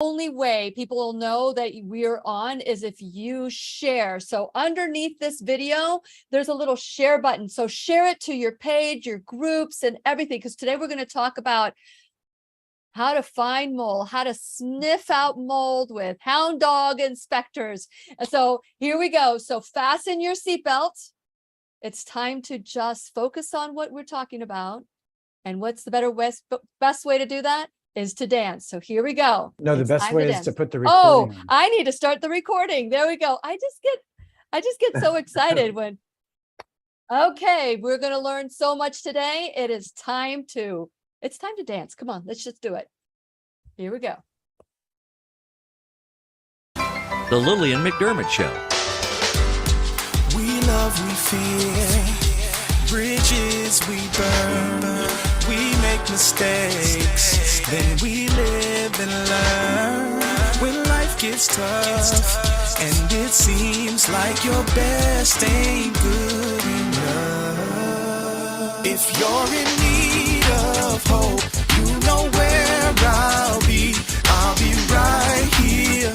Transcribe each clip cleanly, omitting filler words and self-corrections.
Only way people will know that we're on is if you share. So underneath this video, there's a little share button. So share it to your page, your groups, and everything. Because today we're going to talk about how to find mold, how to sniff out mold with hound dog inspectors. And so here we go. So fasten your seatbelt. It's time to just focus on what we're talking about. And what's the best way to do that? Is to dance. So here we go. No, the It's best time way to is dance. to put the recording on. I need to start the recording. There we go. I just get so excited when, okay, we're going to learn so much today. It's time to dance. Come on, let's just do it. Here we go. The Lillian McDermott Show. We love, we fear, bridges we burn, we make mistakes, then we live and learn. When life gets tough, and it seems like your best ain't good enough. If you're in need of hope, you know where I'll be right here,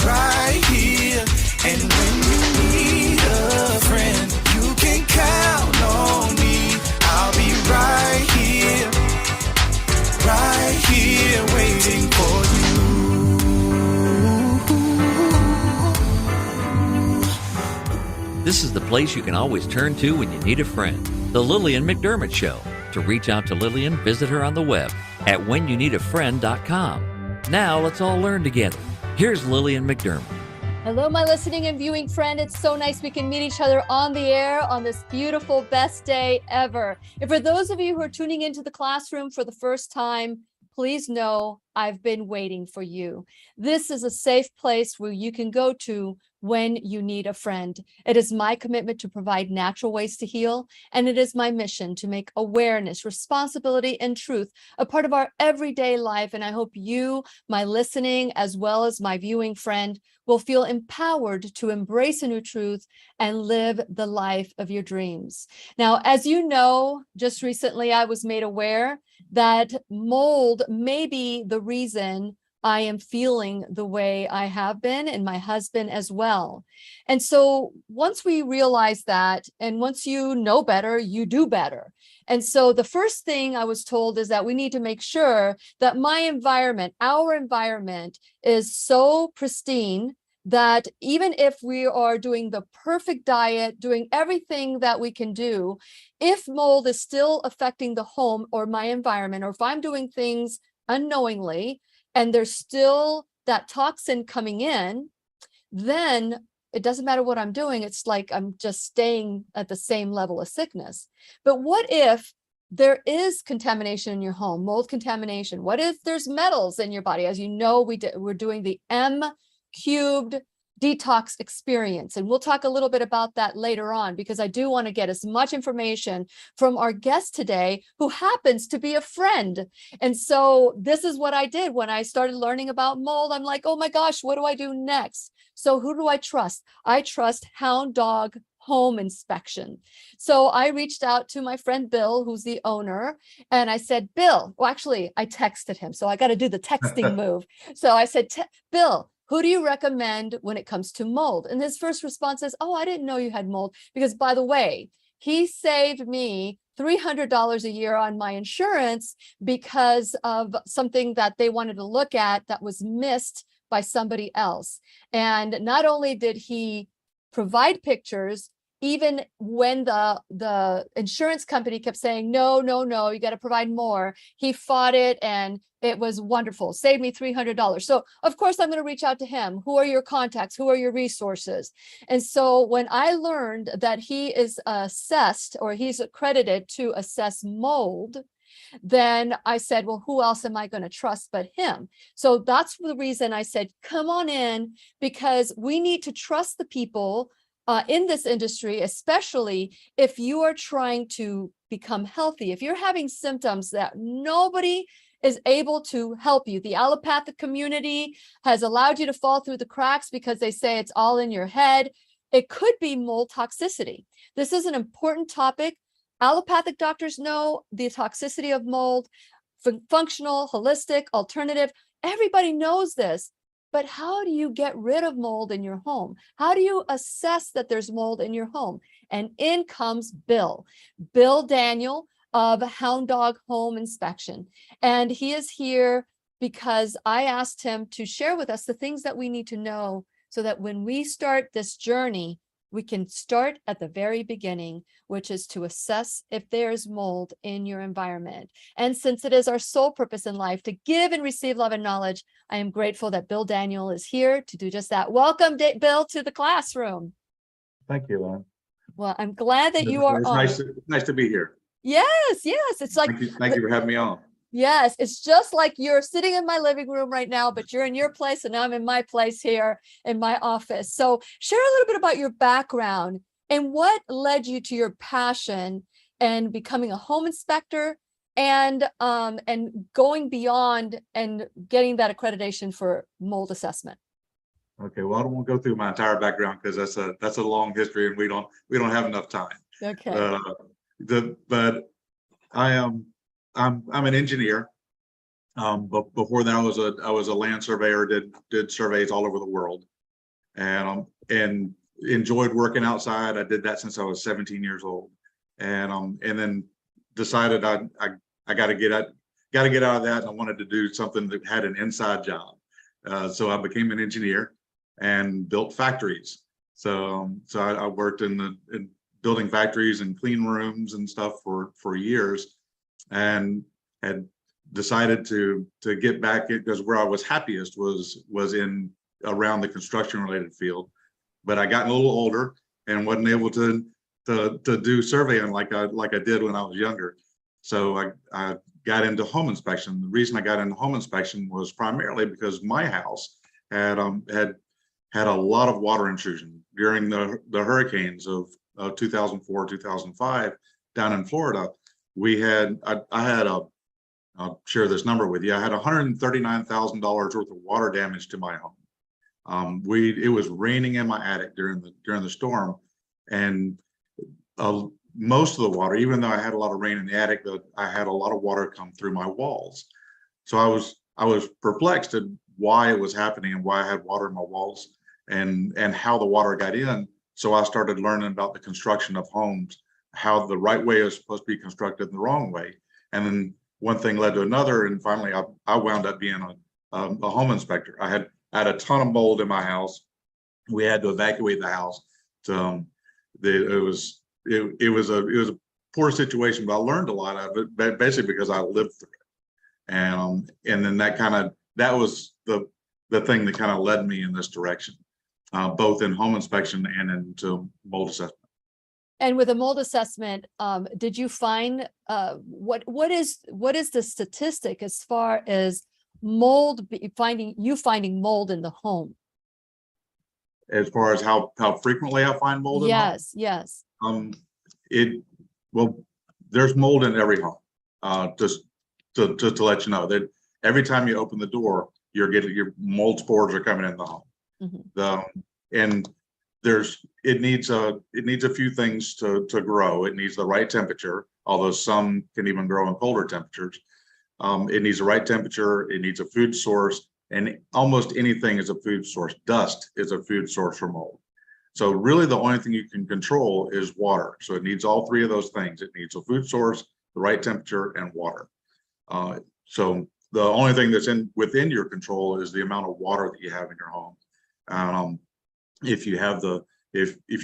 right here. And when you need a friend, you can count on me. I'll be right here, waiting for you. This is the place you can always turn to when you need a friend. The Lillian McDermott Show. To reach out to Lillian, visit her on the web at whenyouneedafriend.com. Now let's all learn together. Here's Lillian McDermott. Hello, my listening and viewing friend. It's so nice we can meet each other on the air on this beautiful, best day ever. And for those of you who are tuning into the classroom for the first time, please know I've been waiting for you. This is a safe place where you can go to when you need a friend. It is my commitment to provide natural ways to heal, and it is my mission to make awareness, responsibility, and truth a part of our everyday life. And I hope you, my listening, as well as my viewing friend, will feel empowered to embrace a new truth and live the life of your dreams. Now, as you know, just recently I was made aware that mold may be the reason I am feeling the way I have been, and my husband as well. And so once we realize that, and once you know better, you do better. And so the first thing I was told is that we need to make sure that my environment, our environment, is so pristine that even if we are doing the perfect diet, doing everything that we can do, if mold is still affecting the home or my environment, or if I'm doing things unknowingly, and there's still that toxin coming in, then it doesn't matter what I'm doing. It's like I'm just staying at the same level of sickness. But what if there is contamination in your home, mold contamination? What if there's metals in your body? As you know, we're doing the M cubed detox experience. And we'll talk a little bit about that later on, because I do want to get as much information from our guest today, who happens to be a friend. And so this is what I did when I started learning about mold. I'm like, oh my gosh, what do I do next? So who do I trust? I trust Hound Dog Home Inspection. So I reached out to my friend Bill, who's the owner, and I said, Bill, well, actually, I texted him. So I got to do the texting move. So I said, Bill, who do you recommend when it comes to mold? And his first response is, oh, I didn't know you had mold. Because by the way, he saved me $300 a year on my insurance because of something that they wanted to look at that was missed by somebody else. And not only did he provide pictures, even when the insurance company kept saying, no, you got to provide more, he fought it, and it was wonderful. Saved me $300. So of course I'm going to reach out to him. Who are your contacts? Who are your resources? And so when I learned that he is assessed, or he's accredited to assess mold, then I said, well, who else am I going to trust but him? So that's the reason I said, come on in, because we need to trust the people in this industry, especially if you are trying to become healthy. If you're having symptoms that nobody is able to help you, the allopathic community has allowed you to fall through the cracks because they say it's all in your head. It could be mold toxicity. This is an important topic. Allopathic doctors know the toxicity of mold. functional, holistic, alternative. Everybody knows this. But how do you get rid of mold in your home? How do you assess that there's mold in your home? And in comes Bill Daniel of Hound Dog Home Inspection. And he is here because I asked him to share with us the things that we need to know so that when we start this journey, we can start at the very beginning, which is to assess if there's mold in your environment. And since it is our sole purpose in life to give and receive love and knowledge, I am grateful that Bill Daniel is here to do just that. Welcome, Bill, to the classroom. Thank you, Lon. Well, I'm glad that you are It's on. nice to be here. Yes. It's like, Thank you for having me on. yes, it's just like you're sitting in my living room right now, but you're in your place and I'm in my place here in my office. So share a little bit about your background and what led you to your passion and becoming a home inspector and going beyond and getting that accreditation for mold assessment. Okay, well, I don't want to go through my entire background because that's a long history and we don't have enough time. Okay. But I'm an engineer. But before that, I was a land surveyor. Did surveys all over the world, and enjoyed working outside. I did that since I was 17 years old, and then decided I got to get out of that, and I wanted to do something that had an inside job. So I became an engineer and built factories. So I worked in building factories and clean rooms and stuff for years, and had decided to get back because where I was happiest was in around the construction related field. But I got a little older and wasn't able to do surveying like I did when I was younger. So I got into home inspection. The reason I got into home inspection was primarily because my house had a lot of water intrusion during the hurricanes of 2004, 2005 down in Florida. I'll share this number with you. I had $139,000 worth of water damage to my home. It was raining in my attic during the storm, and most of the water, even though I had a lot of rain in the attic, I had a lot of water come through my walls. So I was perplexed at why it was happening and why I had water in my walls and how the water got in. So I started learning about the construction of homes, how the right way is supposed to be constructed and the wrong way. And then one thing led to another, and finally I wound up being a home inspector. I had a ton of mold in my house. We had to evacuate the house. It was a poor situation, but I learned a lot of it basically because I lived through it. And then that was the thing that kind of led me in this direction, both in home inspection and into mold assessment. And with a mold assessment, did you find what is the statistic as far as mold finding mold in the home? As far as how frequently I find mold in homes? Yes. There's mold in every home. Just to let you know that every time you open the door, your mold spores are coming in the home. Mm-hmm. It needs a few things to grow. It needs the right temperature, although some can even grow in colder temperatures. It needs the right temperature. It needs a food source, and almost anything is a food source. Dust is a food source for mold. So really the only thing you can control is water. So it needs all three of those things. It needs a food source, the right temperature, and water. So the only thing that's within your control is the amount of water that you have in your home. If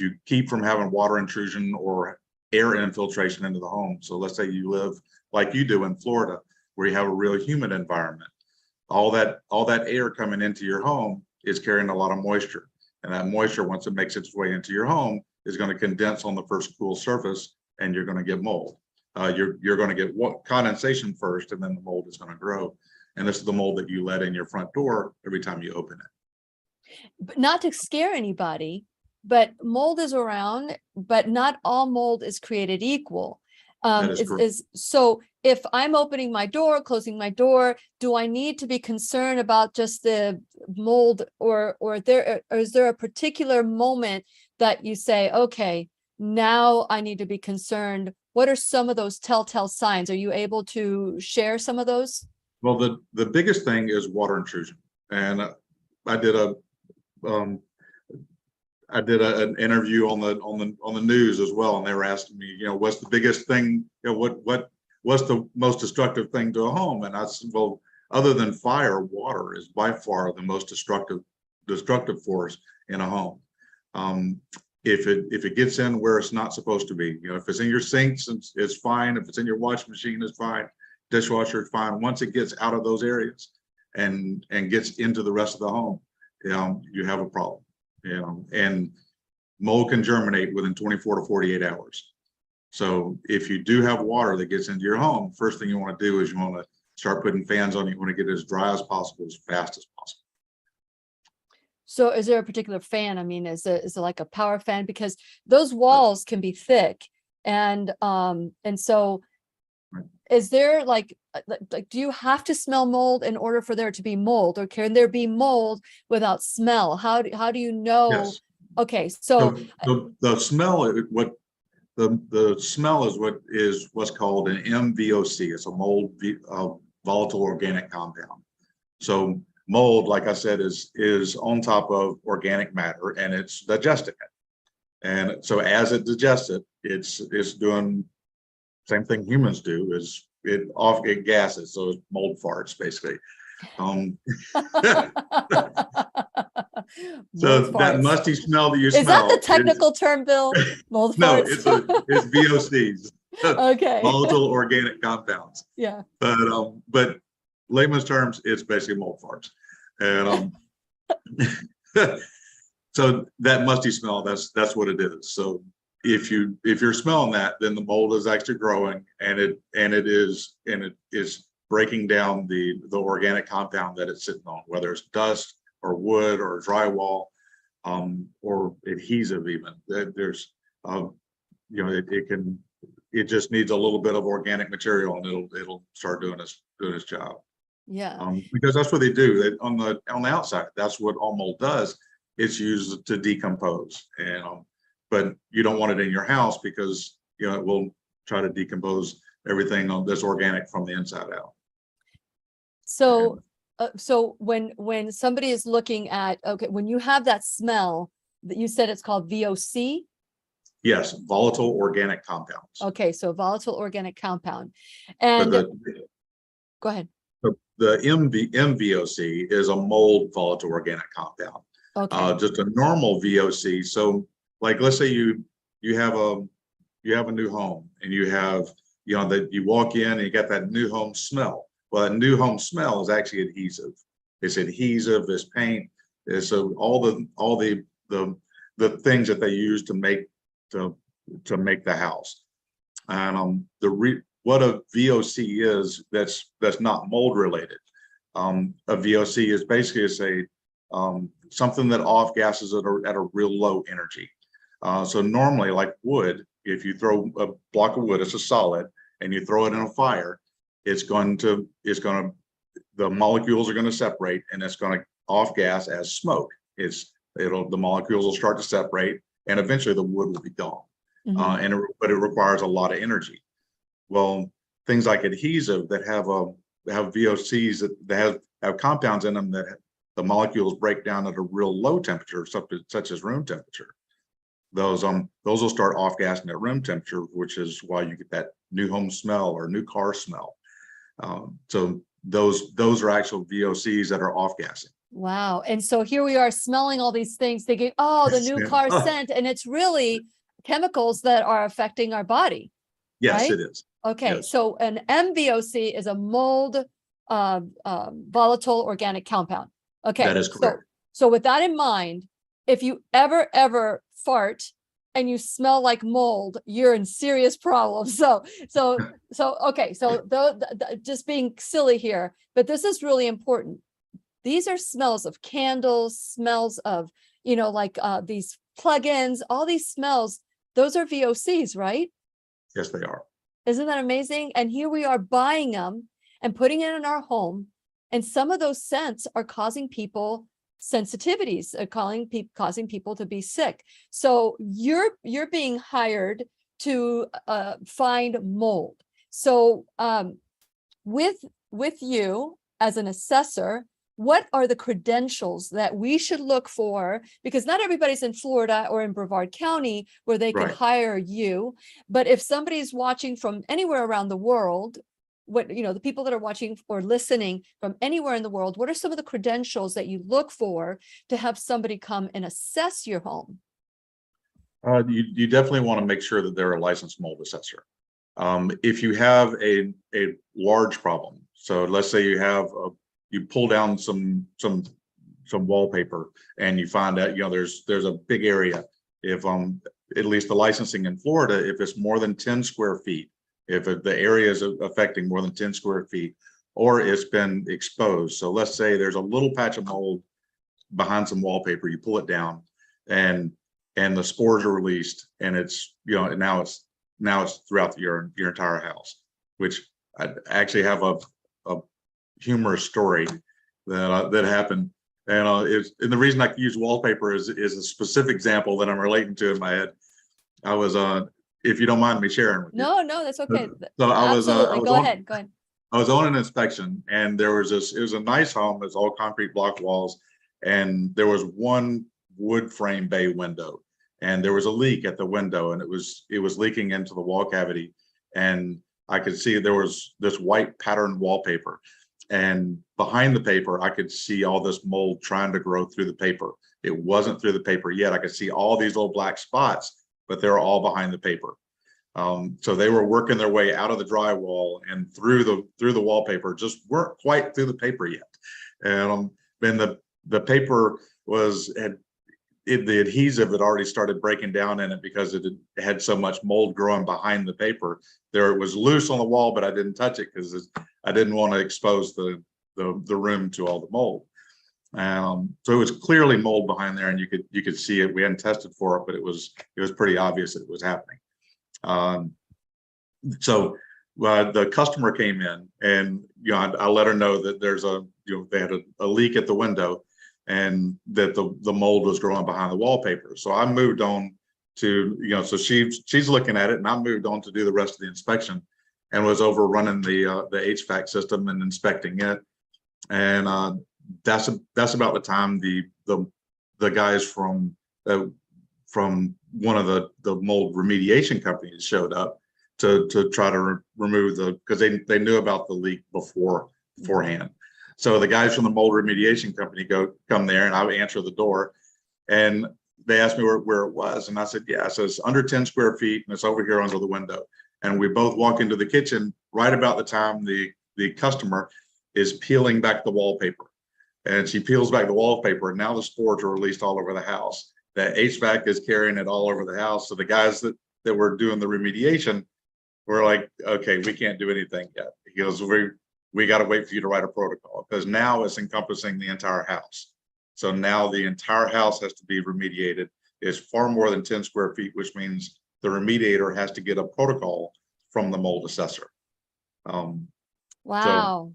you keep from having water intrusion or air infiltration into the home. So let's say you live like you do in Florida, where you have a real humid environment. All that air coming into your home is carrying a lot of moisture. And that moisture, once it makes its way into your home, is going to condense on the first cool surface, and you're going to get mold. You're going to get condensation first, and then the mold is going to grow. And this is the mold that you let in your front door every time you open it. But not to scare anybody, but mold is around, but not all mold is created equal. So if I'm opening my door, closing my door, do I need to be concerned about just the mold, or is there a particular moment that you say, okay, now I need to be concerned what are some of those telltale signs? Are you able to share some of those? Well, the biggest thing is water intrusion. And I did a an interview on the news as well, and they were asking me, what's the biggest thing, what's the most destructive thing to a home? And I said, well, other than fire, water is by far the most destructive force in a home. If it gets in where it's not supposed to be, if it's in your sinks, it's fine. If it's in your washing machine, it's fine. Dishwasher is fine. Once it gets out of those areas and gets into the rest of the home, you have a problem. And mold can germinate within 24 to 48 hours. So if you do have water that gets into your home, first thing you want to do is you want to start putting fans on. You want to get it as dry as possible, as fast as possible. So is there a particular fan? I mean, is it like a power fan? Because those walls can be thick. And so is there like, do you have to smell mold in order for there to be mold, or can there be mold without smell? How do you know? Yes. Okay, so the smell, the smell is what's called an MVOC. It's a mold volatile organic compound. So mold, like I said, is on top of organic matter, and it's digesting it. And so as it digests it, it's doing same thing humans do, is it gases, so it's mold farts basically. So mold that farts. musty smell that you Is smell, that the technical term, Bill? Mold no, farts. it's VOCs. Okay. Volatile organic compounds. Yeah. But layman's terms, it's basically mold farts. And so that musty smell, that's what it is. So if you're smelling that, then the mold is actually growing, and it is breaking down the organic compound that it's sitting on, whether it's dust or wood or drywall, or adhesive even. There's it just needs a little bit of organic material, and it'll start doing its job. Yeah. Because that's what they do. On the outside, that's what all mold does. It's used to decompose, and but you don't want it in your house, because it will try to decompose everything that's organic from the inside out. So so when somebody is looking at, okay, when you have that smell that you said, it's called VOC. Yes, volatile organic compounds. Okay, so volatile organic compound. And go ahead. The MVOC is a mold volatile organic compound. Okay. Just a normal VOC. So, like, let's say you have a new home, and you have that you walk in and you got that new home smell. Well, a new home smell is actually adhesive. It's adhesive. It's paint. So all the things that they use to make the house. And what a VOC is, that's not mold related. A VOC is basically something that off gases at a real low energy. So normally, like wood, if you throw a block of wood, it's a solid, and you throw it in a fire, the molecules are going to separate, and it's going to off gas as smoke. The molecules will start to separate, and eventually the wood will be gone. Mm-hmm. But it requires a lot of energy. Well, things like adhesive that have VOCs that have compounds in them that the molecules break down at a real low temperature, such as room temperature. Those will start off gassing at room temperature, which is why you get that new home smell or new car smell. So those are actual VOCs that are off gassing. Wow. And so here we are smelling all these things, thinking, oh, the new car scent, and it's really chemicals that are affecting our body. Yes, right? it is. Okay, Yes. so an MVOC is a mold volatile organic compound. Okay, That is correct. So with that in mind, if you ever fart and you smell like mold, you're in serious problems. So okay, so just being silly here, but this is really important. These are smells of candles, smells of, these plugins, all these smells, those are VOCs, right? Yes, they are. Isn't that amazing? And here we are buying them and putting it in our home. And some of those scents are causing people sensitivities, causing people to be sick. So you're being hired to find mold. So with you as an assessor, what are the credentials that we should look for? Because not everybody's in Florida or in Brevard County where they can Right. hire you. But if somebody's watching from anywhere around the world, the people that are watching or listening from anywhere in the world, what are some of the credentials that you look for to have somebody come and assess your home? You definitely want to make sure that they're a licensed mold assessor. If you have a large problem, so let's say you pull down some wallpaper and you find out, there's a big area. If at least the licensing in Florida, if it's more than 10 square feet, if the area is affecting more than 10 square feet, or it's been exposed. So let's say there's a little patch of mold behind some wallpaper, you pull it down and the spores are released, and it's, now it's throughout your entire house, which I actually have a humorous story that happened. And and the reason I use wallpaper is a specific example that I'm relating to in my head. I was if you don't mind me sharing with you. No, that's okay. So Absolutely. Go ahead. I was on an inspection, and there was it was a nice home. It's all concrete block walls, and there was one wood frame bay window, and there was a leak at the window, and it was leaking into the wall cavity, and I could see there was this white patterned wallpaper, and behind the paper I could see all this mold trying to grow through the paper. It wasn't through the paper yet. I could see all these little black spots, but they were all behind the paper. So they were working their way out of the drywall and through the wallpaper, just weren't quite through the paper yet. And then the paper the adhesive had already started breaking down in it because it had so much mold growing behind the paper. There, it was loose on the wall, but I didn't touch it because I didn't want to expose the room to all the mold. So it was clearly mold behind there, and you could see it. We hadn't tested for it, but it was pretty obvious that it was happening. So the customer came in, and I let her know that there's they had a leak at the window, and that the mold was growing behind the wallpaper. So I moved on to, so she's looking at it, and I moved on to do the rest of the inspection, and was over running the HVAC system and inspecting it. And that's about the time the guys from one of the mold remediation companies showed up to try to remove because they knew about the leak beforehand. So the guys from the mold remediation company come there, and I would answer the door, and they asked me where it was, and I said, yeah. So it's under 10 square feet, and it's over here under the window. And we both walk into the kitchen right about the time the customer is peeling back the wallpaper, and she peels back the wallpaper, and now the spores are released all over the house. The HVAC is carrying it all over the house. So the guys that were doing the remediation were like, okay, we can't do anything yet. He goes, we got to wait for you to write a protocol, because now it's encompassing the entire house. So now the entire house has to be remediated. It's far more than 10 square feet, which means the remediator has to get a protocol from the mold assessor. Wow.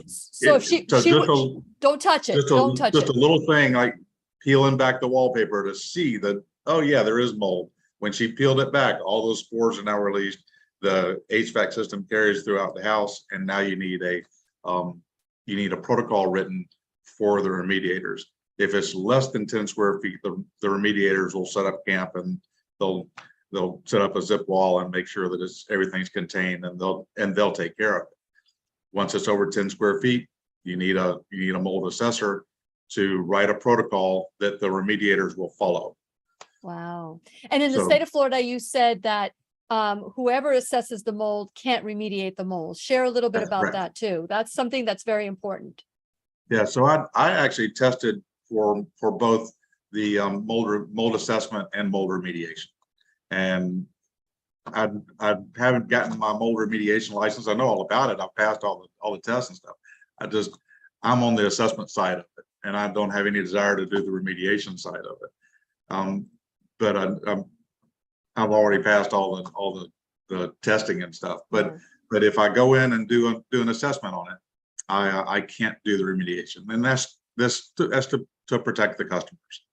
So if she don't touch it. Don't touch it. Just a little thing like peeling back the wallpaper to see that, oh yeah, there is mold. When she peeled it back, all those spores are now released. The HVAC system carries throughout the house, and now you need a protocol written for the remediators. If it's less than 10 square feet, the remediators will set up camp, and they'll set up a zip wall and make sure that everything's contained, and they'll take care of it. Once it's over 10 square feet, you need a mold assessor to write a protocol that the remediators will follow. Wow. And in the state of Florida, you said that whoever assesses the mold can't remediate the mold. Share a little bit about that too. That's something that's very important. Yeah, so I actually tested for both the mold assessment and mold remediation, and I haven't gotten my mold remediation license. I know all about it. I've passed all the tests and stuff. I'm on the assessment side of it, and I don't have any desire to do the remediation side of it. But I've already passed all the testing and stuff. But if I go in and do an assessment on it, I can't do the remediation, and that's to protect the customers.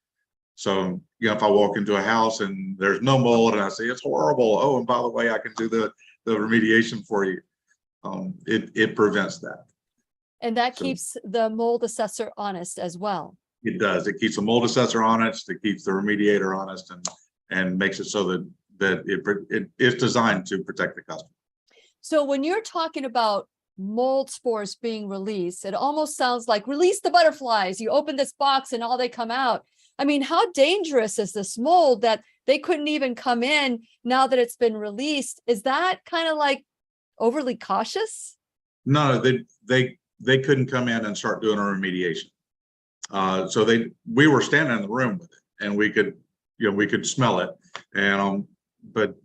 So, if I walk into a house and there's no mold and I say it's horrible, oh, and by the way, I can do the remediation for you. It prevents that. And that So keeps the mold assessor honest as well. it does. It keeps the mold assessor honest. It keeps the remediator honest, and makes it so that it is designed to protect the customer. So when you're talking about mold spores being released, it almost sounds like release the butterflies. You open this box and all they come out. I mean, how dangerous is this mold that they couldn't even come in now that it's been released? Is that kind of like overly cautious? No, they couldn't come in and start doing a remediation. So we were standing in the room with it, and we could smell it, and but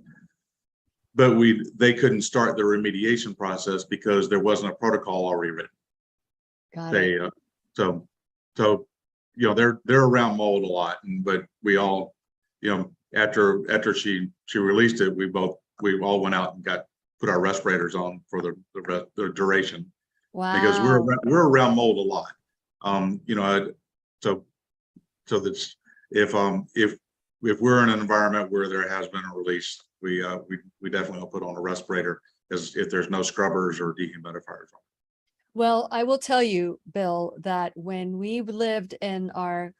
they couldn't start the remediation process because there wasn't a protocol already written. Got it. So they're around mold a lot, but we all, after she released it, we all went out and put our respirators on for the duration. Wow. Because we're around mold a lot. So that's if we're in an environment where there has been a release, we definitely will put on a respirator as if there's no scrubbers or dehumidifiers on. Well, I will tell you, Bill, that when we lived in our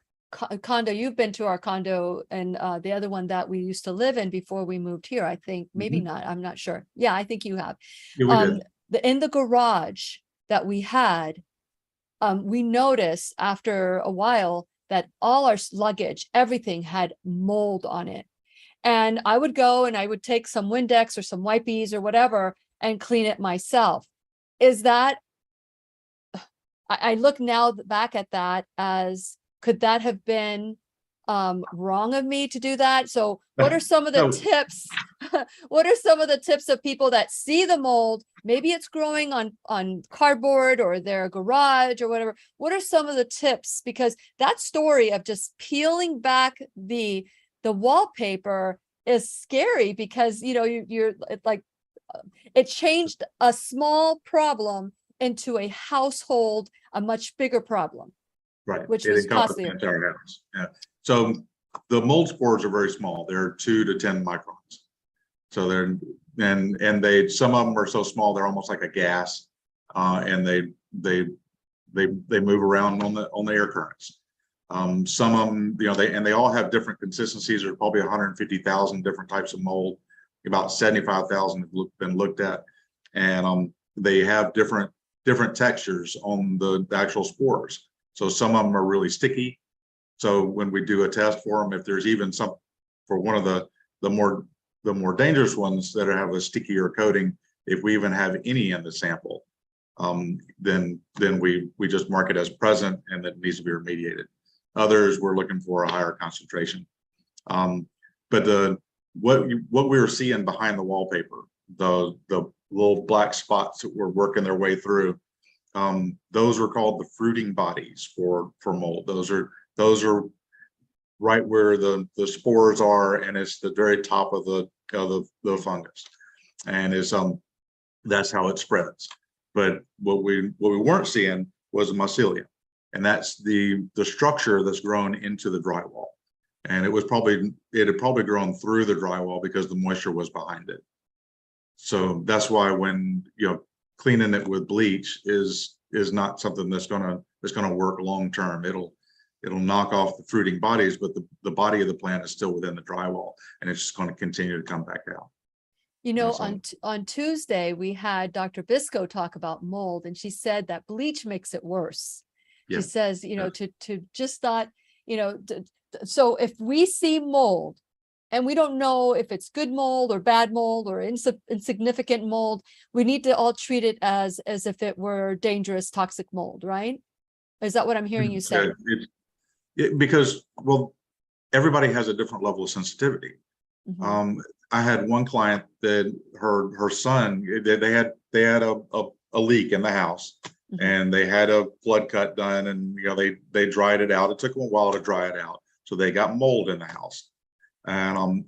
condo, you've been to our condo, and the other one that we used to live in before we moved here, I think, maybe not, I'm not sure. Yeah, I think you have. Yeah, we did. In the garage that we had, we noticed after a while that all our luggage, everything had mold on it. And I would go and I would take some Windex or some Wipies or whatever and clean it myself. Is that, I look now back at that as, could that have been wrong of me to do that? So what are some of the tips? What are some of the tips of people that see the mold? Maybe it's growing on cardboard or their garage or whatever. What are some of the tips? Because that story of just peeling back the wallpaper is scary, because you're like, it changed a small problem into a household, a much bigger problem. Right. Which it was encompasses costlier. the entire house. Yeah. So the mold spores are very small. They're 2 to 10 microns. So they're some of them are so small they're almost like a gas, and they move around on the air currents. Some of them, they all have different consistencies. There's probably 150,000 different types of mold. About 75,000 have been looked at, and they have different textures on the actual spores. So some of them are really sticky. So when we do a test for them, if there's even some for one of the more dangerous ones that have a stickier coating, if we even have any in the sample, then we just mark it as present and it needs to be remediated. Others, we're looking for a higher concentration. But what we were seeing behind the wallpaper, the little black spots that were working their way through, those are called the fruiting bodies for mold. Those are right where the spores are, and it's the very top of the fungus, and that's how it spreads. But what we weren't seeing was a mycelium, and that's the structure that's grown into the drywall, and it had probably grown through the drywall because the moisture was behind it. So that's why when cleaning it with bleach is not something that's gonna work long term. It'll knock off the fruiting bodies, but the body of the plant is still within the drywall, and it's just going to continue to come back out. On Tuesday, we had Dr. Bisco talk about mold, and she said that bleach makes it worse. Yeah. She says, to just not, so if we see mold and we don't know if it's good mold or bad mold or insignificant mold, we need to all treat it as if it were dangerous, toxic mold, right? Is that what I'm hearing you say? Because everybody has a different level of sensitivity. Mm-hmm. I had one client that her son, they had a leak in the house, mm-hmm. and they had a flood cut done, and they dried it out. It took them a while to dry it out, so they got mold in the house, and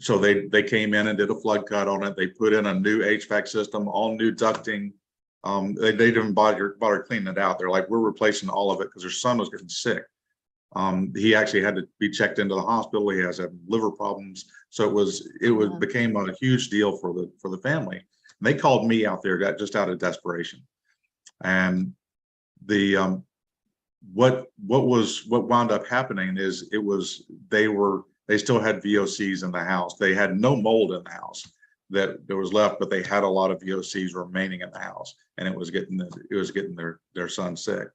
so they came in and did a flood cut on it. They put in a new HVAC system, all new ducting. They didn't bother cleaning it out. They're like, we're replacing all of it because their son was getting sick. He actually had to be checked into the hospital. He has had liver problems. So it became a huge deal for the family. And they called me out there, got just out of desperation. And the what wound up happening is they still had VOCs in the house. They had no mold in the house that there was left, but they had a lot of VOCs remaining in the house, and it was getting their son sick.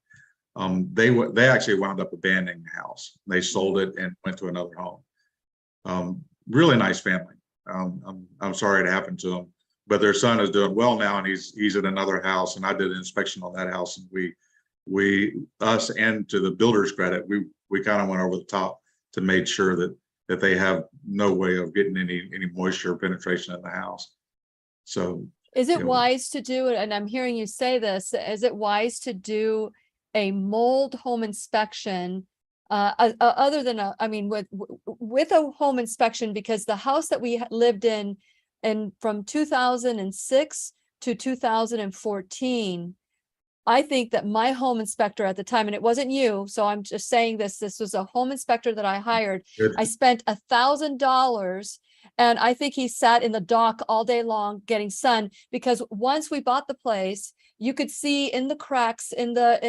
They actually wound up abandoning the house. They sold it and went to another home. Really nice family. I'm sorry it happened to them, but their son is doing well now, and he's at another house. And I did an inspection on that house, and us and to the builder's credit, we kind of went over the top to make sure that they have no way of getting any moisture penetration in the house. So is it wise to do it? And I'm hearing you say this, is it wise to do a mold home inspection other than with a home inspection? Because the house that we lived in and from 2006 to 2014, I think that my home inspector at the time, and it wasn't you, so I'm just saying this was a home inspector that I hired. Good. I spent $1,000, and I think he sat in the dock all day long getting sun, because once we bought the place, you could see in the cracks there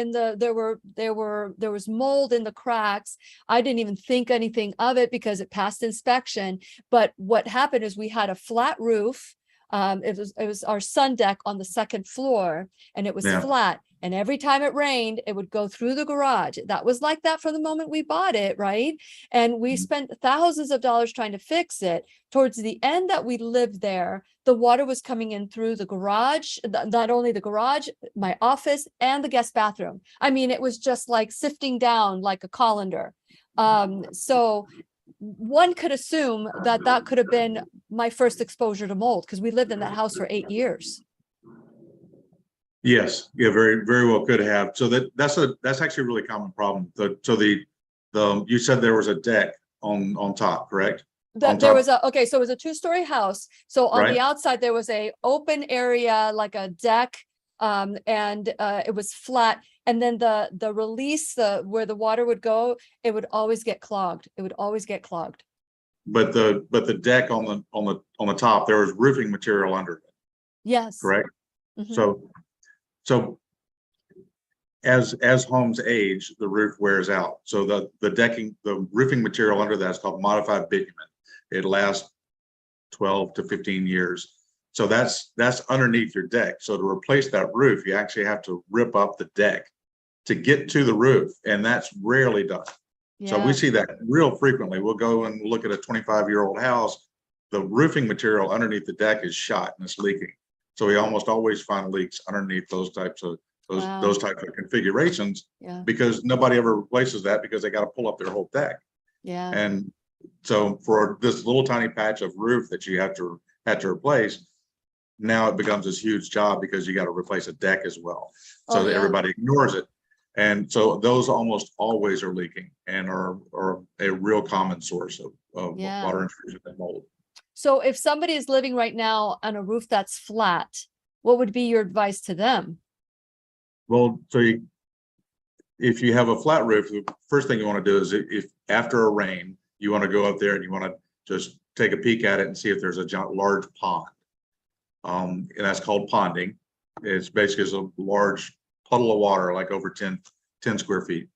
was mold in the cracks. I didn't even think anything of it because it passed inspection. But what happened is we had a flat roof. It was our sun deck on the second floor, and it was flat. And every time it rained, it would go through the garage. That was like that from the moment we bought it, right? And we spent thousands of dollars trying to fix it. Towards the end that we lived there, the water was coming in through the garage, not only the garage, my office, and the guest bathroom. I mean, it was just like sifting down like a colander. So one could assume that could have been my first exposure to mold, because we lived in that house for 8 years. Yes, yeah, very, very well could have. So that's actually a really common problem. So you said there was a deck on top, correct? So it was a 2-story house. So on the outside, there was a open area, like a deck, and it was flat. And then the release, where the water would go, it would always get clogged. It would always get clogged. But the deck on the top, there was roofing material under it. Yes. Correct. Mm-hmm. So as homes age, the roof wears out. So the roofing material under that is called modified bitumen. It lasts 12 to 15 years. So that's underneath your deck. So to replace that roof, you actually have to rip up the deck to get to the roof, and that's rarely done. Yeah. So we see that real frequently. We'll go and look at a 25-year-old house. The roofing material underneath the deck is shot and it's leaking. So we almost always find leaks underneath those types of configurations, because nobody ever replaces that, because they got to pull up their whole deck. Yeah. And so for this little tiny patch of roof that you had to replace, now it becomes this huge job, because you got to replace a deck as well. So that everybody ignores it. And so those almost always are leaking and are a real common source of water intrusion and mold. So if somebody is living right now on a roof that's flat, what would be your advice to them? Well, if you have a flat roof, the first thing you want to do is, if after a rain, you want to go up there and you want to just take a peek at it and see if there's a large pond. And that's called ponding. It's basically a large puddle of water, like over 10 square feet.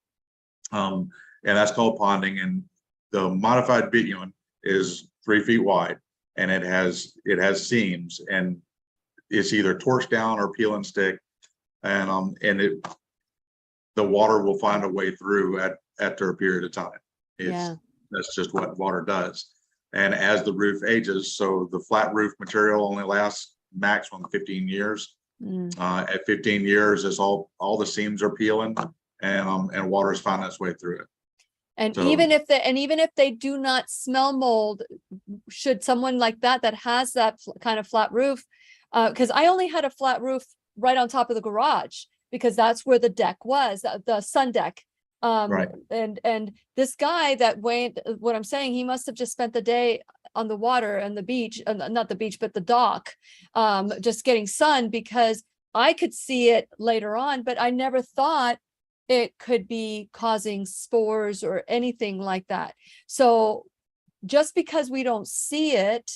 And that's called ponding. And the modified bitumen is 3 feet wide, and it has seams, and it's either torch down or peel and stick. And the water will find a way through after a period of time. That's just what water does. And as the roof ages, so the flat roof material only lasts maximum 15 years. At 15 years, it's all the seams are peeling, and water is finding its way through it. And so, even if they do not smell mold, should someone like that has that kind of flat roof, because I only had a flat roof right on top of the garage, because that's where the deck was, the sun deck. And this guy that went, what I'm saying, he must have just spent the day on the water and the beach, not the beach, but the dock, just getting sun, because I could see it later on, but I never thought it could be causing spores or anything like that. So just because we don't see it,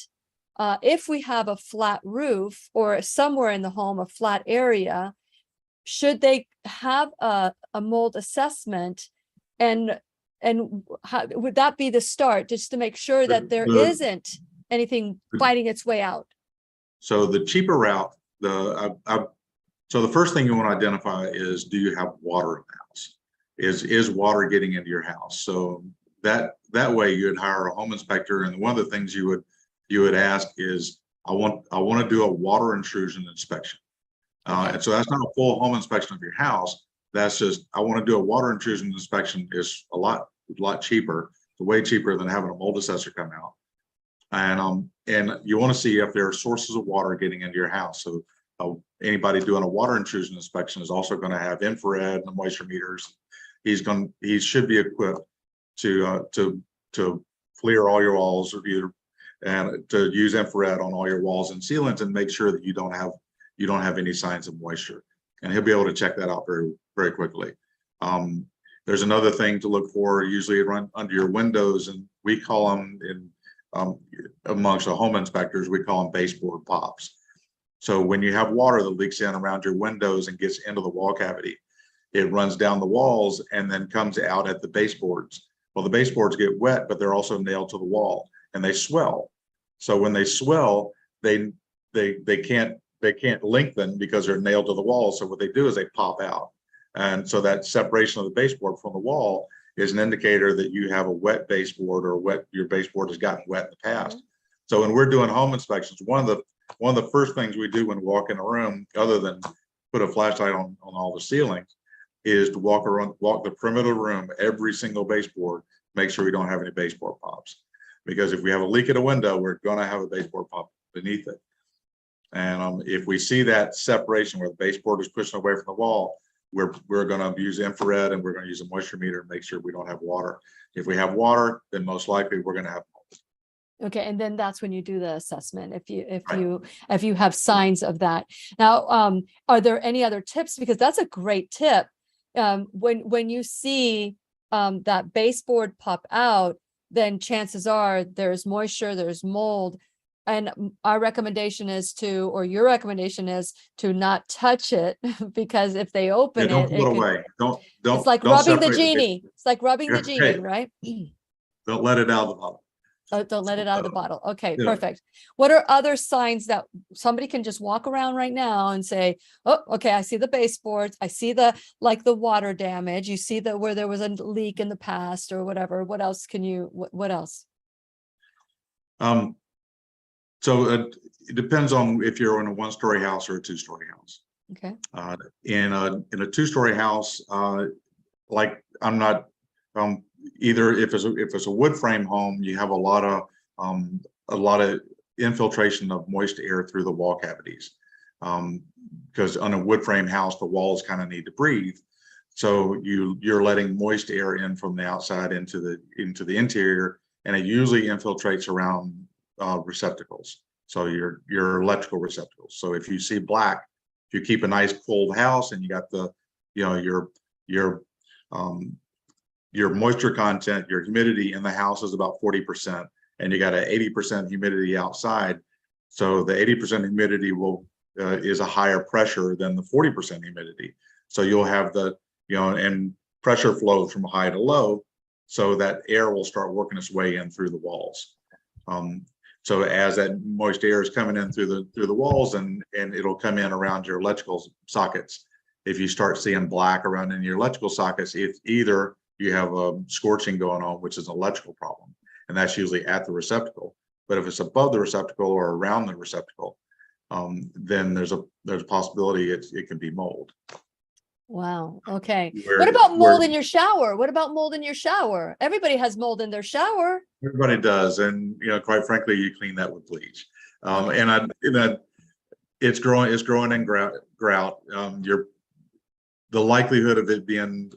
if we have a flat roof or somewhere in the home, a flat area, should they have a mold assessment, and how, would that be the start, just to make sure that there isn't anything fighting its way out? So the cheaper route, so the first thing you want to identify is, do you have water in the house? Is water getting into your house? So that way you'd hire a home inspector, and one of the things you would ask is, I want to do a water intrusion inspection. And so that's not a full home inspection of your house. That's just, I want to do a water intrusion inspection. Is a lot cheaper. It's way cheaper than having a mold assessor come out. And you want to see if there are sources of water getting into your house. So anybody doing a water intrusion inspection is also going to have infrared and moisture meters. He should be equipped to clear all your walls, and to use infrared on all your walls and ceilings, and make sure that you don't have any signs of moisture. And he'll be able to check that out very, very quickly. There's another thing to look for, usually run under your windows, and we call them amongst the home inspectors, we call them baseboard pops. So when you have water that leaks in around your windows and gets into the wall cavity, it runs down the walls and then comes out at the baseboards. Well, the baseboards get wet, but they're also nailed to the wall, and they swell. So when they swell, they can't lengthen because they're nailed to the wall. So what they do is they pop out. And so that separation of the baseboard from the wall is an indicator that you have a wet baseboard, or your baseboard has gotten wet in the past. So when we're doing home inspections, one of the first things we do when we walk in a room, other than put a flashlight on all the ceilings, is to walk the perimeter of the room, every single baseboard, make sure we don't have any baseboard pops. Because if we have a leak at a window, we're going to have a baseboard pop beneath it. And if we see that separation where the baseboard is pushing away from the wall, we're going to use infrared, and we're going to use a moisture meter and make sure we don't have water. If we have water, then most likely we're going to have mold. Okay, and then that's when you do the assessment, if you have signs of that. Now, are there any other tips? Because that's a great tip. When you see that baseboard pop out, then chances are there's moisture, there's mold. And our recommendation is your recommendation is to not touch it, because if they open don't pull it away. Don't. It's like rubbing the genie. It's like rubbing the genie, right? Don't let it out of the bottle. Oh, don't let it out of the bottle. Okay, Yeah. perfect. What are other signs that somebody can just walk around right now and say, oh, okay, I see the baseboards. I see the water damage. You see where there was a leak in the past or whatever. What else what else? So it depends on if you're in a one-story house or a two-story house. Okay. In a two-story house, I'm not either. If it's a wood frame home, you have a lot of infiltration of moist air through the wall cavities, because on a wood frame house, the walls kind of need to breathe. So you're letting moist air in from the outside into the interior, and it usually infiltrates around receptacles. So your electrical receptacles. So if you see black, if you keep a nice cold house and you got your moisture content, your humidity in the house is about 40%, and you got an 80% humidity outside. So the 80% humidity is a higher pressure than the 40% humidity. So you'll have and pressure flow from high to low, so that air will start working its way in through the walls. So as that moist air is coming in through the walls, and it'll come in around your electrical sockets. If you start seeing black around in your electrical sockets, if either you have scorching going on, which is an electrical problem, and that's usually at the receptacle. But if it's above the receptacle or around the receptacle, then there's a possibility it can be mold. Wow. Okay. What about mold in your shower? What about mold in your shower? Everybody has mold in their shower. Everybody does, and quite frankly, you clean that with bleach. It's growing in grout. The likelihood of it being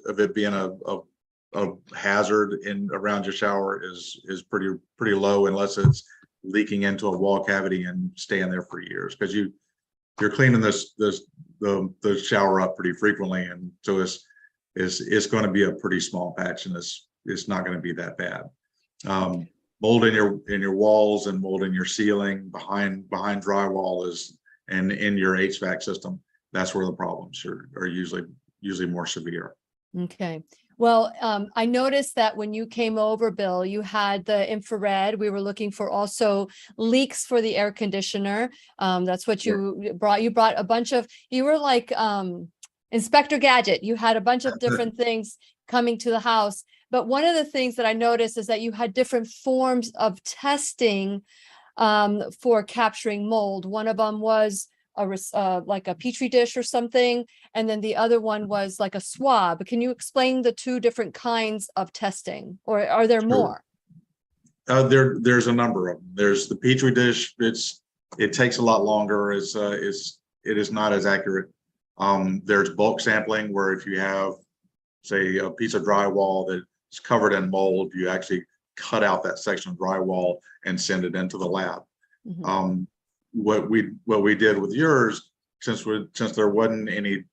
a hazard around your shower is pretty low, unless it's leaking into a wall cavity and staying there for years, because you're cleaning the shower up pretty frequently, and so is going to be a pretty small patch, and it's not going to be that bad. Mold in your walls and mold in your ceiling behind drywall and in your HVAC system. That's where the problems are usually more severe. Okay. Well, I noticed that when you came over, Bill, you had the infrared. We were looking for also leaks for the air conditioner. That's what you brought. You brought a bunch of, you were like Inspector Gadget. You had a bunch of different things coming to the house. But one of the things that I noticed is that you had different forms of testing for capturing mold. One of them was like a petri dish or something, and then the other one was like a swab. Can you explain the two different kinds of testing, or are there more? There's a number of them. There's the petri dish. It takes a lot longer. It is not as accurate. There's bulk sampling, where if you have, say, a piece of drywall that's covered in mold, you actually cut out that section of drywall and send it into the lab. Mm-hmm. What we did with yours, since there wasn't any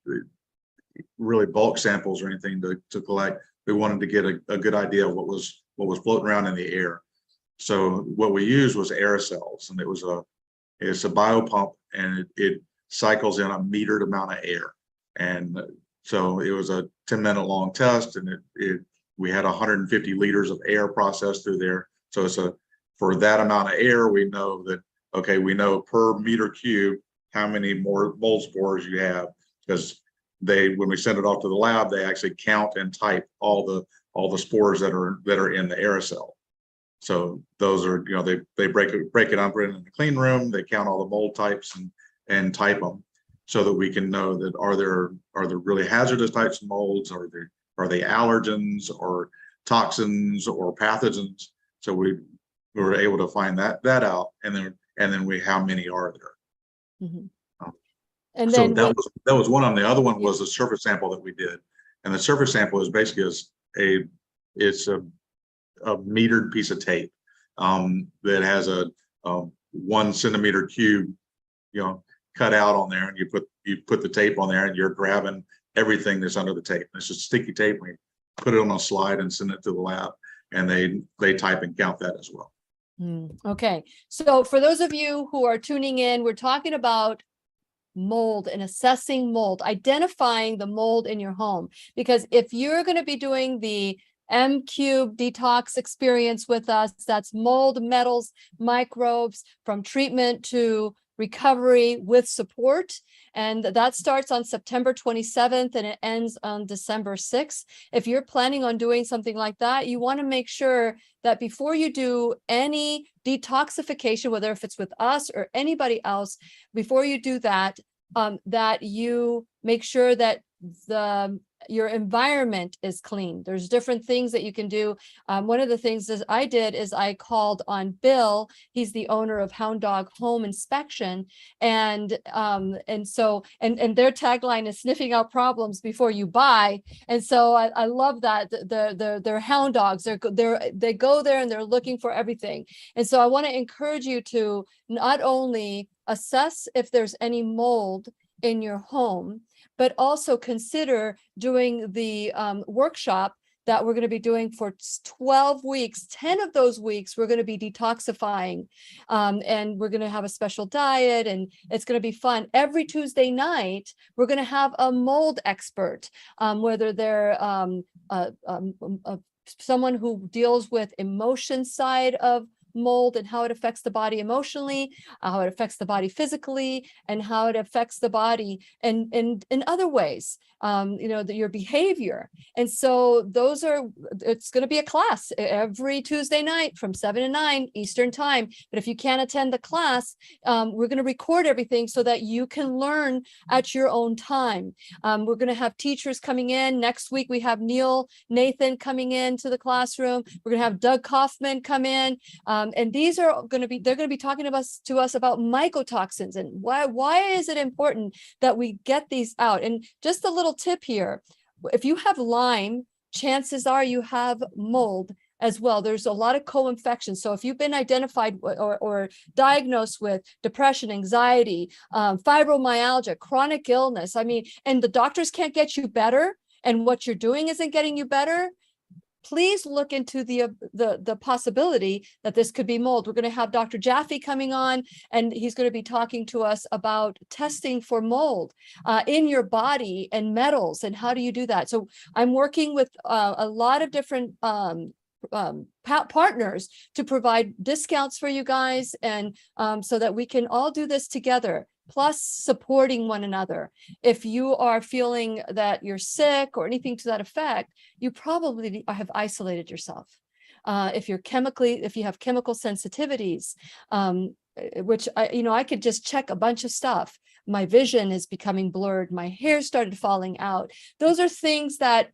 really bulk samples or anything to collect, we wanted to get a good idea of what was floating around in the air. So what we used was aerosols, and it's a biopump, and it cycles in a metered amount of air. And so it was a 10-minute long test, and we had 150 liters of air processed through there. So for that amount of air, we know that, okay, we know per meter cube how many more mold spores you have, because when we send it off to the lab, they actually count and type all the spores that are in the aerosol. So those are, they break it up in the clean room. They count all the mold types and type them, so that we can know that are there really hazardous types of molds, or are they allergens or toxins or pathogens. So we were able to find that out, and then how many are there. Mm-hmm. And then that was one of them. The other one was a surface sample that we did, and the surface sample is basically it's a metered piece of tape that has a 1 centimeter cube, cut out on there, and you put the tape on there, and you're grabbing everything that's under the tape. It's just sticky tape. We put it on a slide and send it to the lab, and they type and count that as well. Okay. So for those of you who are tuning in, we're talking about mold and assessing mold, identifying the mold in your home. Because if you're going to be doing the M-Cube detox experience with us, that's mold, metals, microbes, from treatment to recovery with support. And that starts on September 27th and it ends on December 6th. If you're planning on doing something like that, you want to make sure that before you do any detoxification, whether if it's with us or anybody else, before you do that, that you make sure that your environment is clean. There's different things that you can do. One of the things that I did is I called on Bill. He's the owner of Hound Dog Home Inspection, and so their tagline is sniffing out problems before you buy. And so I love that they're hound dogs. They go there and they're looking for everything. And so I want to encourage you to not only assess if there's any mold in your home, but also consider doing the workshop that we're going to be doing for 12 weeks. 10 of those weeks, we're going to be detoxifying, and we're going to have a special diet, and it's going to be fun. Every Tuesday night, we're going to have a mold expert, whether they're someone who deals with emotion side of mold and how it affects the body emotionally, how it affects the body physically, and how it affects the body in other ways, your behavior. And so it's going to be a class every Tuesday night from 7 to 9 Eastern time. But if you can't attend the class, we're going to record everything so that you can learn at your own time. We're going to have teachers coming in. Next week, we have Nathan coming into the classroom. We're going to have Doug Kaufman come in. And they're going to be talking to us about mycotoxins and why is it important that we get these out. And just a little tip here, if you have Lyme, chances are you have mold as well. There's a lot of co-infections. So if you've been identified or diagnosed with depression, anxiety, fibromyalgia, chronic illness, and the doctors can't get you better, and what you're doing isn't getting you better, please look into the possibility that this could be mold. We're going to have Dr. Jaffe coming on, and he's going to be talking to us about testing for mold in your body and metals, and how do you do that. So I'm working with a lot of different partners to provide discounts for you guys, and so that we can all do this together, plus supporting one another. If you are feeling that you're sick or anything to that effect, you probably have isolated yourself. If you have chemical sensitivities, which I could just check a bunch of stuff. My vision is becoming blurred. My hair started falling out. Those are things that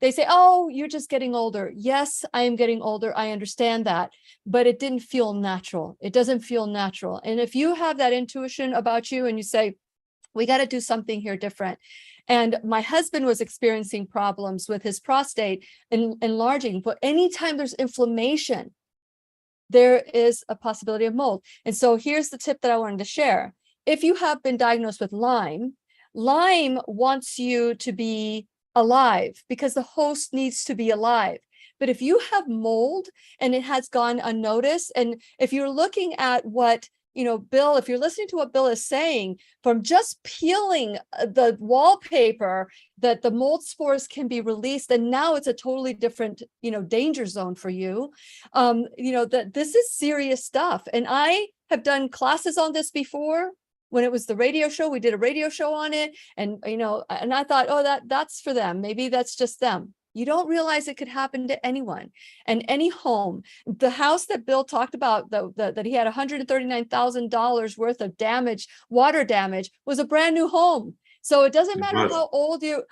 they say, oh, you're just getting older. Yes, I am getting older. I understand that, but it didn't feel natural. It doesn't feel natural. And if you have that intuition about you and you say, we got to do something here different. And my husband was experiencing problems with his prostate enlarging, but anytime there's inflammation, there is a possibility of mold. And so here's the tip that I wanted to share. If you have been diagnosed with Lyme wants you to be alive because the host needs to be alive. But if you have mold and it has gone unnoticed, and if you're looking at what, Bill, if you're listening to what Bill is saying, from just peeling the wallpaper, that the mold spores can be released, and now it's a totally different, danger zone for you. That this is serious stuff. And I have done classes on this before. When it was the radio show, we did a radio show on it. And, and I thought, oh, that's for them. Maybe that's just them. You don't realize it could happen to anyone and any home. The house that Bill talked about, that he had $139,000 worth of damage, water damage, was a brand new home. So it doesn't matter how old your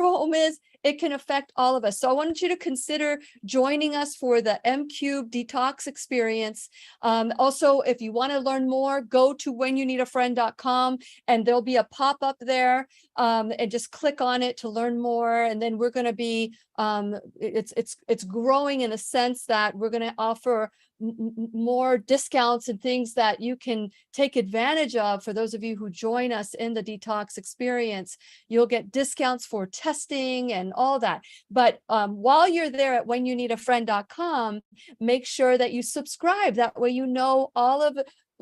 home is, it can affect all of us. So I wanted you to consider joining us for the M-Cube Detox experience. Also, if you want to learn more, go to whenyouneedafriend.com, and there'll be a pop-up there, and just click on it to learn more. And then we're going to be, it's growing in a sense that we're going to offer more discounts and things that you can take advantage of. For those of you who join us in the detox experience, you'll get discounts for testing and all that. But while you're there at whenyouneedafriend.com, make sure that you subscribe. That way you know all of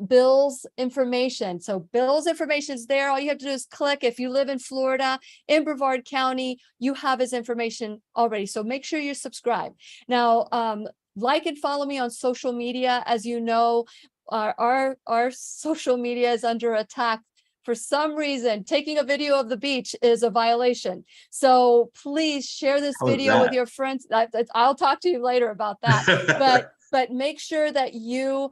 Bill's information. So Bill's information is there. All you have to do is click. If you live in Florida, in Brevard County, you have his information already. So make sure you subscribe. Now, like and follow me on social media. As you know, our social media is under attack. For some reason, taking a video of the beach is a violation. So please share this video with your friends. I'll talk to you later about that. But make sure that you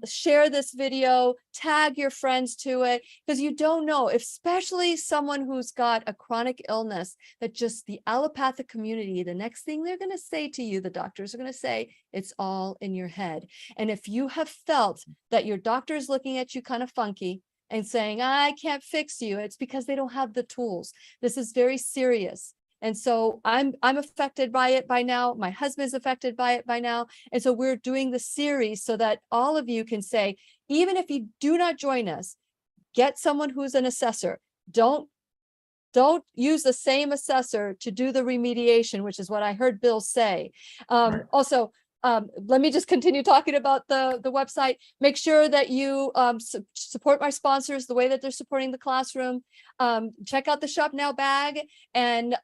share this video, tag your friends to it, because you don't know, especially someone who's got a chronic illness, that just the allopathic community, the next thing they're going to say to you, the doctors are going to say, it's all in your head. And if you have felt that your doctor is looking at you kind of funky and saying, I can't fix you, it's because they don't have the tools. This is very serious. And so I'm affected by it by now. My husband is affected by it by now. And so we're doing the series so that all of you can say, even if you do not join us, get someone who's an assessor. Don't use the same assessor to do the remediation, which is what I heard Bill say. Also, let me just continue talking about the website. Make sure that you support my sponsors the way that they're supporting the classroom. Check out the Shop Now bag. And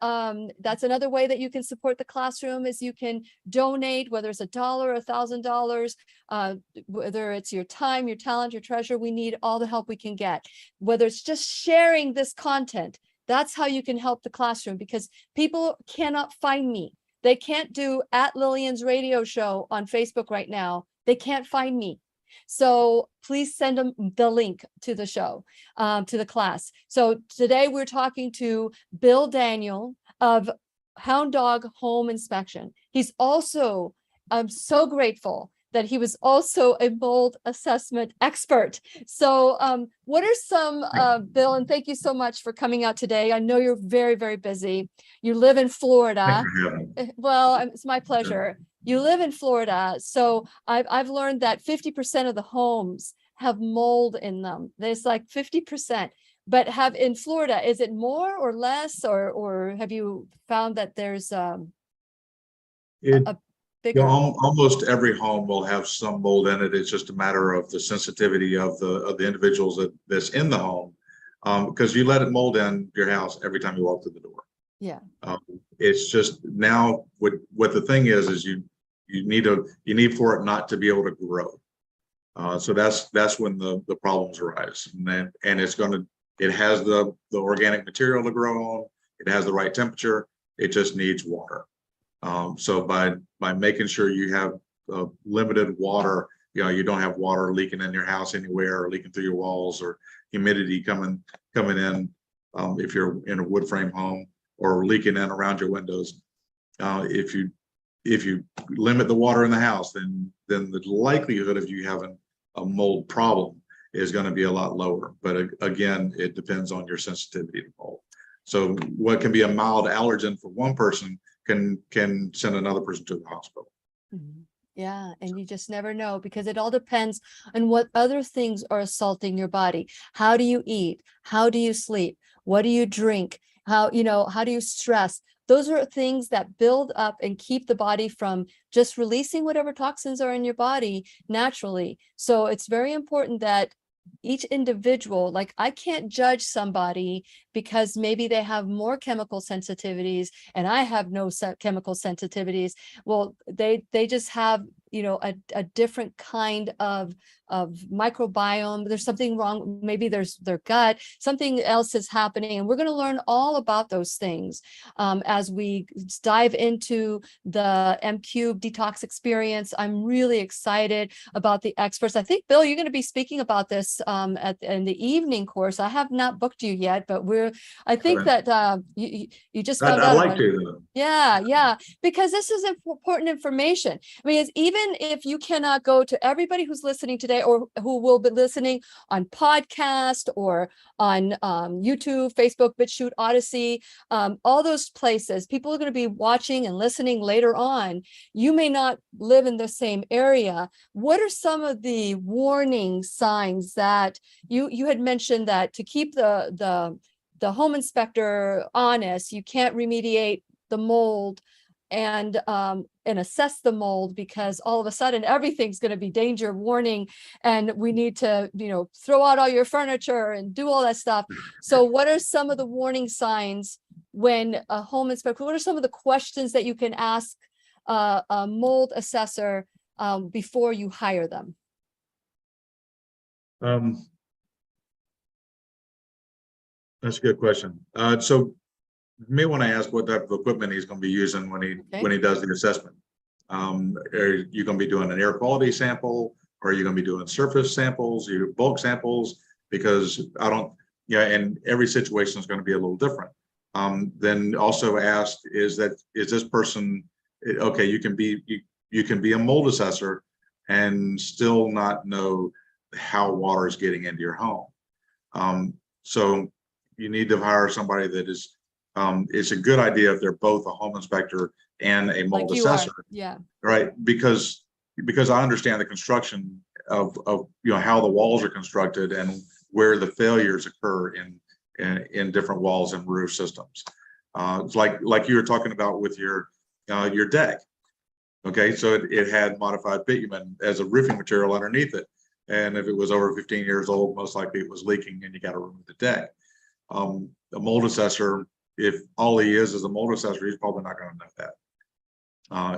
that's another way that you can support the classroom, is you can donate, whether it's $1 or $1,000, whether it's your time, your talent, your treasure. We need all the help we can get, whether it's just sharing this content. That's how you can help the classroom, because people cannot find me. They can't do at Lillian's radio show on Facebook right now. They can't find me. So please send them the link to the show, to the class. So today we're talking to Bill Daniel of Hound Dog Home Inspection. He's also, I'm so grateful that he was also a mold assessment expert. So what are some, Bill, and thank you so much for coming out today. I know you're very, very busy. You live in Florida. Well, it's my pleasure. You live in Florida. So I've learned that 50% of the homes have mold in them. There's like 50%. But have in Florida, is it more or less, or have you found that there's It, a bigger? almost every home will have some mold in it. It's just a matter of the sensitivity of the individuals that's in the home. Because you let it mold in your house every time you walk through the door. Yeah. It's just now what the thing is you need for it not to be able to grow. So that's when the problems arise. And it has the organic material to grow on. It has the right temperature. It just needs water. So by making sure you have limited water, you don't have water leaking in your house anywhere, or leaking through your walls, or humidity coming in, if you're in a wood frame home, or leaking in around your windows. If you limit the water in the house, then the likelihood of you having a mold problem is going to be a lot lower. But again, it depends on your sensitivity to mold. So what can be a mild allergen for one person can send another person to the hospital. Mhm. Yeah, and you just never know, because it all depends on what other things are assaulting your body. How do you eat? How do you sleep? What do you drink? How do you stress? Those are things that build up and keep the body from just releasing whatever toxins are in your body naturally. So it's very important that each individual, like, I can't judge somebody because maybe they have more chemical sensitivities and I have no chemical sensitivities. Well, they just have a different kind of microbiome. There's something wrong. Maybe there's their gut, something else is happening. And we're going to learn all about those things as we dive into the M-Cube detox experience. I'm really excited about the experts. I think, Bill, you're going to be speaking about this in the evening course. I have not booked you yet, but I think that you just found out. I'd like to. Yeah, because this is important information. I mean, even if you cannot go to everybody who's listening today, or who will be listening on podcast or on YouTube, Facebook, BitChute, Odyssey, all those places, people are going to be watching and listening later on. You may not live in the same area. What are some of the warning signs that you had mentioned, that to keep the home inspector honest, you can't remediate the mold and assess the mold, because all of a sudden everything's going to be danger warning, and we need to throw out all your furniture and do all that stuff. So what are some of the warning signs when a home inspector, what are some of the questions that you can ask a mold assessor before you hire them? That's a good question. So you may want to ask what type of equipment he's going to be using when he does the assessment. Are you going to be doing an air quality sample, or are you going to be doing surface samples, your bulk samples? Because and every situation is going to be a little different. Then also ask, is this person okay? You can be a mold assessor and still not know how water is getting into your home. So you need to hire somebody that is. It's a good idea if they're both a home inspector and a mold assessor. Yeah. Right. Because I understand the construction of how the walls are constructed and where the failures occur in different walls and roof systems. It's like you were talking about with your deck. Okay, so it had modified bitumen as a roofing material underneath it, and if it was over 15 years old, most likely it was leaking, and you got to remove the deck. A mold assessor, if all he is a mold assessor, he's probably not going to know that.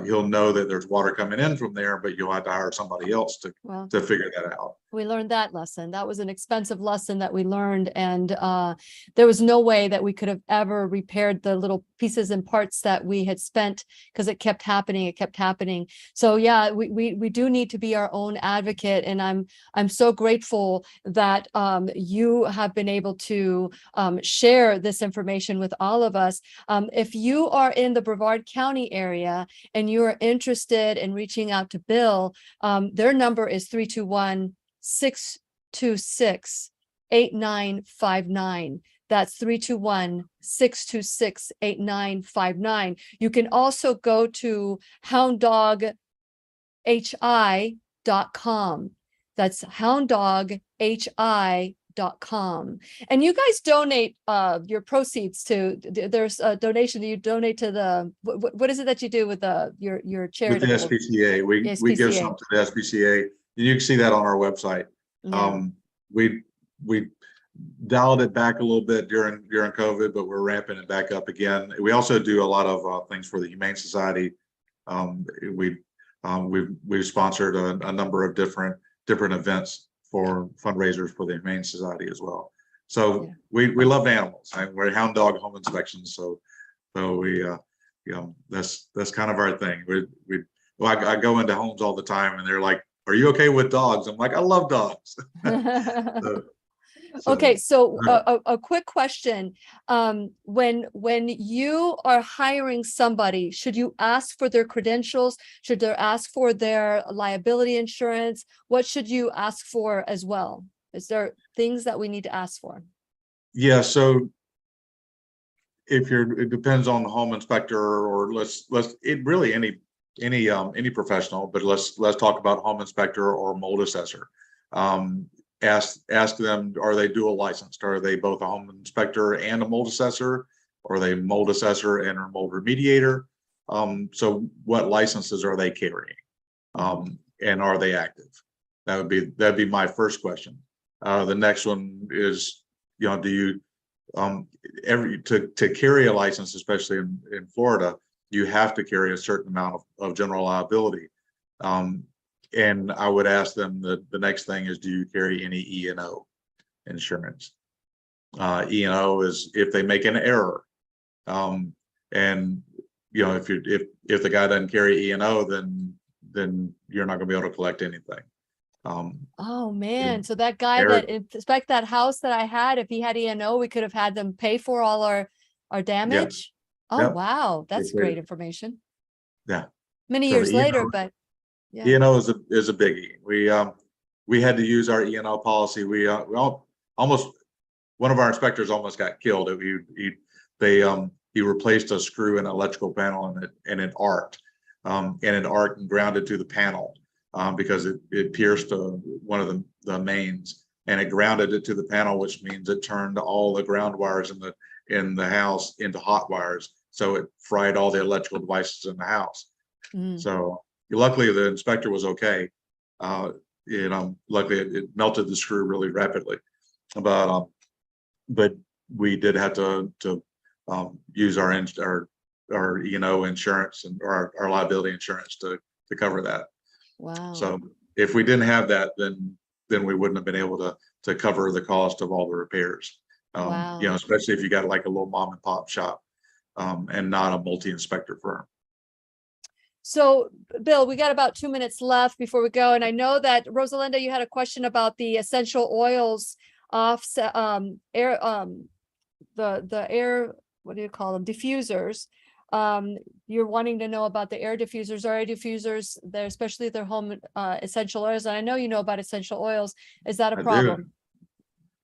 He'll know that there's water coming in from there, but you'll have to hire somebody else to figure that out. We learned that lesson. That was an expensive lesson that we learned. And there was no way that we could have ever repaired the little pieces and parts that we had spent, because it kept happening. It kept happening. So yeah, we do need to be our own advocate. And I'm so grateful that you have been able to share this information with all of us. If you are in the Brevard County area and you are interested in reaching out to Bill, their number is 321-626-8959. That's 321-626-8959. You can also go to hounddoghi.com. That's hounddoghi.com. baseboardpops.com. And you guys donate your proceeds to, there's a donation that you donate to the, what is it that you do with your With charity? the SPCA, we give some to the SPCA. You can see that on our website. Yeah. We dialed it back a little bit during COVID, but we're ramping it back up again. We also do a lot of things for the Humane Society. We've sponsored a number of different events for fundraisers for the Humane Society as well. So Yeah. we love animals. We're hound dog home inspections, so we that's kind of our thing. I go into homes all the time and they're like, "Are you okay with dogs?" I'm like, "I love dogs." Okay, so a quick question. When you are hiring somebody, should you ask for their credentials? Should they ask for their liability insurance? What should you ask for as well? Is there things that we need to ask for? Yeah, so it depends on the home inspector, or any professional, but let's talk about home inspector or mold assessor. Ask them, are they dual licensed? Are they both a home inspector and a mold assessor? Or are they mold assessor and a mold remediator? So what licenses are they carrying? And are they active? That'd be my first question. The next one is, do you to carry a license, especially in Florida, you have to carry a certain amount of general liability. And I would ask them the next thing is, do you carry any E&O insurance? E&O is if they make an error. And if the guy doesn't carry E&O, then you're not gonna be able to collect anything. Oh man, so that guy that inspect that house that I had, if he had E&O, we could have had them pay for all our damage. Yeah. Oh, yep. Wow, that's great information. Yeah. Many years later, but yeah. E&O is a biggie. We had to use our E&O policy. We almost, one of our inspectors almost got killed. He replaced a screw in an electrical panel and it arced. And it arced and grounded to the panel because it pierced one of the mains, and it grounded it to the panel, which means it turned all the ground wires in the house into hot wires. So it fried all the electrical devices in the house. So luckily the inspector was okay. Luckily it melted the screw really rapidly, but we did have to use our E&O insurance and our liability insurance to cover that. Wow. So if we didn't have that, then we wouldn't have been able to cover the cost of all the repairs. Wow. Especially if you got like a little mom and pop shop and not a multi-inspector firm. So, Bill, we got about 2 minutes left before we go. And I know that Rosalinda, you had a question about the essential oils offset, air, the air, what do you call them? Diffusers. You're wanting to know about the air diffusers, or air diffusers, especially their home essential oils. And I know you know about essential oils. Is that a problem?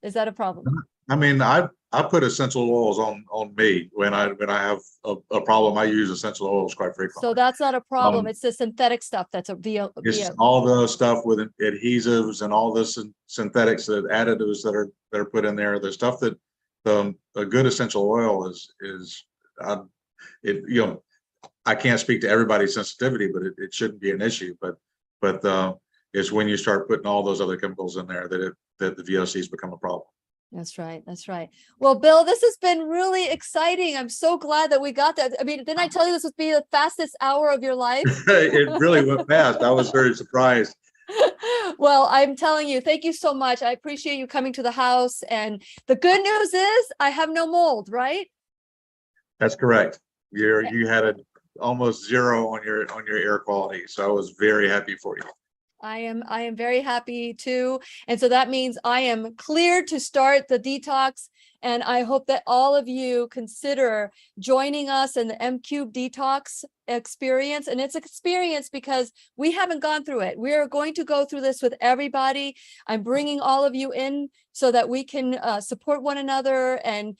Is that a problem? I mean, I put essential oils on me when I have a problem. I use essential oils quite frequently. So that's not a problem. It's the synthetic stuff that's it's all the stuff with adhesives and all this synthetics, the additives that are put in there. The stuff that a good essential oil is I can't speak to everybody's sensitivity, but it shouldn't be an issue. But it's when you start putting all those other chemicals in there that the VOCs become a problem. That's right. That's right. Well, Bill, this has been really exciting. I'm so glad that we got that. I mean, didn't I tell you this would be the fastest hour of your life? It really went fast. I was very surprised. Well, I'm telling you, thank you so much. I appreciate you coming to the house. And the good news is I have no mold, right? That's correct. You had almost zero on your air quality. So I was very happy for you. I am very happy too. And so that means I am cleared to start the detox. And I hope that all of you consider joining us in the M-Cube detox experience. And it's an experience because we haven't gone through it. We are going to go through this with everybody. I'm bringing all of you in so that we can support one another and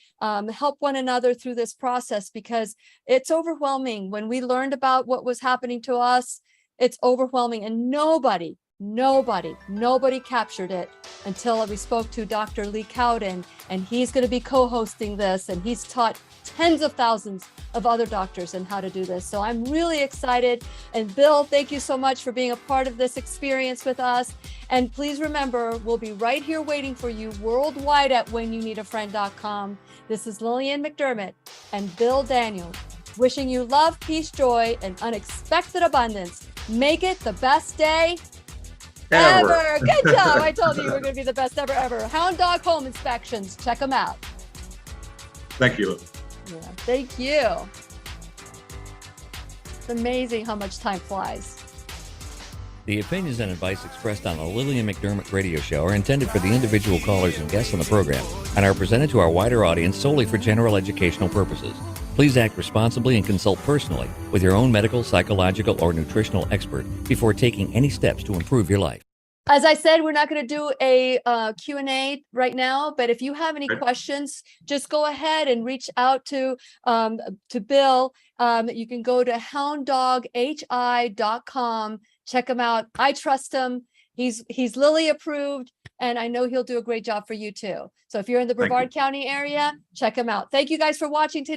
help one another through this process, because it's overwhelming. When we learned about what was happening to us, it's overwhelming, and nobody Nobody captured it until we spoke to Dr. Lee Cowden, and he's going to be co-hosting this, and he's taught tens of thousands of other doctors on how to do this. So I'm really excited. And Bill, thank you so much for being a part of this experience with us. And please remember, we'll be right here waiting for you worldwide at whenyouneedafriend.com. This is Lillian McDermott and Bill Daniels, wishing you love, peace, joy, and unexpected abundance. Make it the best day ever. Good job. I told you we're going to be the best ever. Hound Dog Home Inspections. Check them out. Thank you. Yeah, thank you. It's amazing how much time flies. The opinions and advice expressed on the Lillian McDermott radio show are intended for the individual callers and guests on the program and are presented to our wider audience solely for general educational purposes. Please act responsibly and consult personally with your own medical, psychological, or nutritional expert before taking any steps to improve your life. As I said, we're not going to do a Q&A right now, but if you have any questions, just go ahead and reach out to Bill. You can go to hounddoghi.com. Check him out. I trust him. He's Lilly approved, and I know he'll do a great job for you too. So if you're in the Brevard County area, check him out. Thank you guys for watching today.